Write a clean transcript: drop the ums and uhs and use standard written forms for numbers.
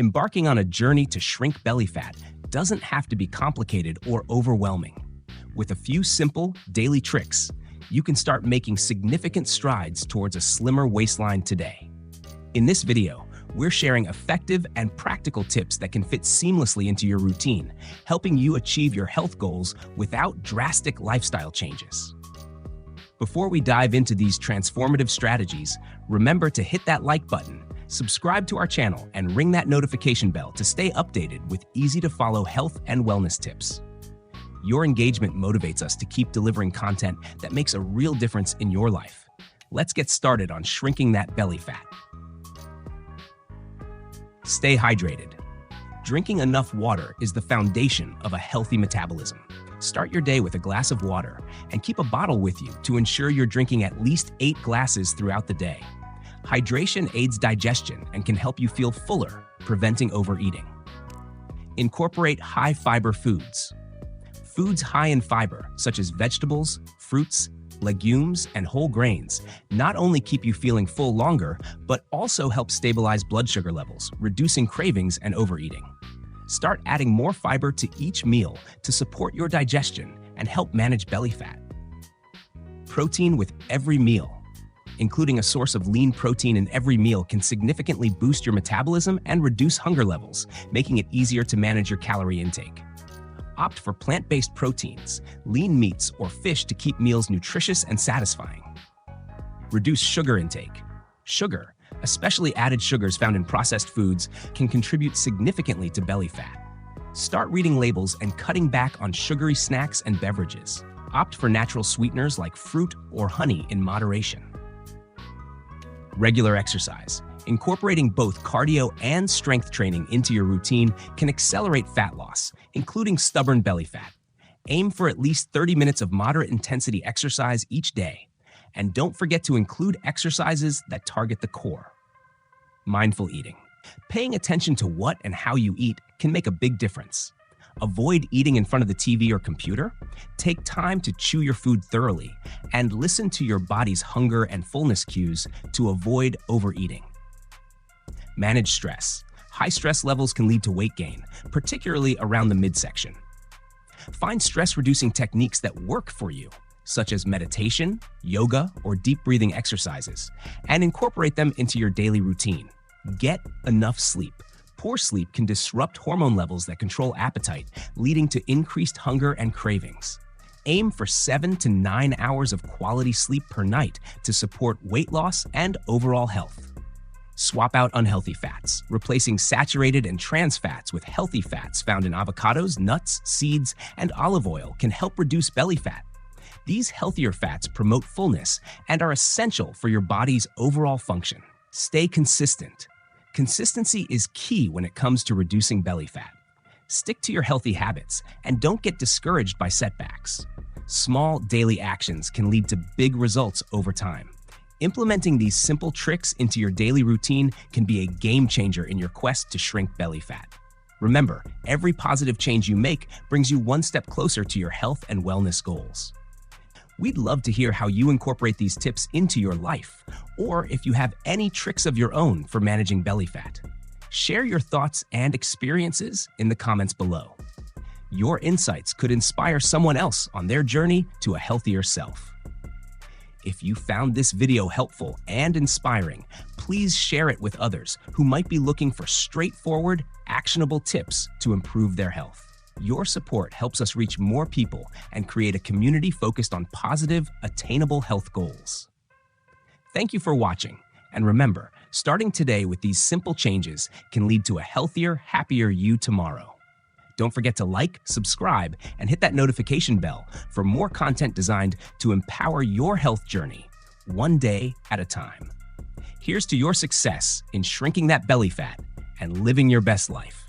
Embarking on a journey to shrink belly fat doesn't have to be complicated or overwhelming. With a few simple, daily tricks, you can start making significant strides towards a slimmer waistline today. In this video, we're sharing effective and practical tips that can fit seamlessly into your routine, helping you achieve your health goals without drastic lifestyle changes. Before we dive into these transformative strategies, remember to hit that like button, subscribe to our channel, and ring that notification bell to stay updated with easy-to-follow health and wellness tips. Your engagement motivates us to keep delivering content that makes a real difference in your life. Let's get started on shrinking that belly fat. Stay hydrated. Drinking enough water is the foundation of a healthy metabolism. Start your day with a glass of water and keep a bottle with you to ensure you're drinking at least 8 glasses throughout the day. Hydration aids digestion and can help you feel fuller, preventing overeating. Incorporate high-fiber foods. Foods high in fiber, such as vegetables, fruits, legumes, and whole grains, not only keep you feeling full longer, but also help stabilize blood sugar levels, reducing cravings and overeating. Start adding more fiber to each meal to support your digestion and help manage belly fat. Protein with every meal. Including a source of lean protein in every meal can significantly boost your metabolism and reduce hunger levels, making it easier to manage your calorie intake. Opt for plant-based proteins, lean meats, or fish to keep meals nutritious and satisfying. Reduce sugar intake. Sugar, especially added sugars found in processed foods, can contribute significantly to belly fat. Start reading labels and cutting back on sugary snacks and beverages. Opt for natural sweeteners like fruit or honey in moderation. Regular exercise. Incorporating both cardio and strength training into your routine can accelerate fat loss, including stubborn belly fat. Aim for at least 30 minutes of moderate intensity exercise each day. And don't forget to include exercises that target the core. Mindful eating. Paying attention to what and how you eat can make a big difference. Avoid eating in front of the TV or computer. Take time to chew your food thoroughly and listen to your body's hunger and fullness cues to avoid overeating. Manage stress. High stress levels can lead to weight gain, particularly around the midsection. Find stress-reducing techniques that work for you, such as meditation, yoga, or deep breathing exercises, and incorporate them into your daily routine. Get enough sleep. Poor sleep can disrupt hormone levels that control appetite, leading to increased hunger and cravings. Aim for 7 to 9 hours of quality sleep per night to support weight loss and overall health. Swap out unhealthy fats, replacing saturated and trans fats with healthy fats found in avocados, nuts, seeds, and olive oil can help reduce belly fat. These healthier fats promote fullness and are essential for your body's overall function. Stay consistent. Consistency is key when it comes to reducing belly fat. Stick to your healthy habits and don't get discouraged by setbacks. Small daily actions can lead to big results over time. Implementing these simple tricks into your daily routine can be a game changer in your quest to shrink belly fat. Remember, every positive change you make brings you one step closer to your health and wellness goals. We'd love to hear how you incorporate these tips into your life, or if you have any tricks of your own for managing belly fat. Share your thoughts and experiences in the comments below. Your insights could inspire someone else on their journey to a healthier self. If you found this video helpful and inspiring, please share it with others who might be looking for straightforward, actionable tips to improve their health. Your support helps us reach more people and create a community focused on positive, attainable health goals. Thank you for watching, and remember, starting today with these simple changes can lead to a healthier, happier you tomorrow. Don't forget to like, subscribe, and hit that notification bell for more content designed to empower your health journey, one day at a time. Here's to your success in shrinking that belly fat and living your best life.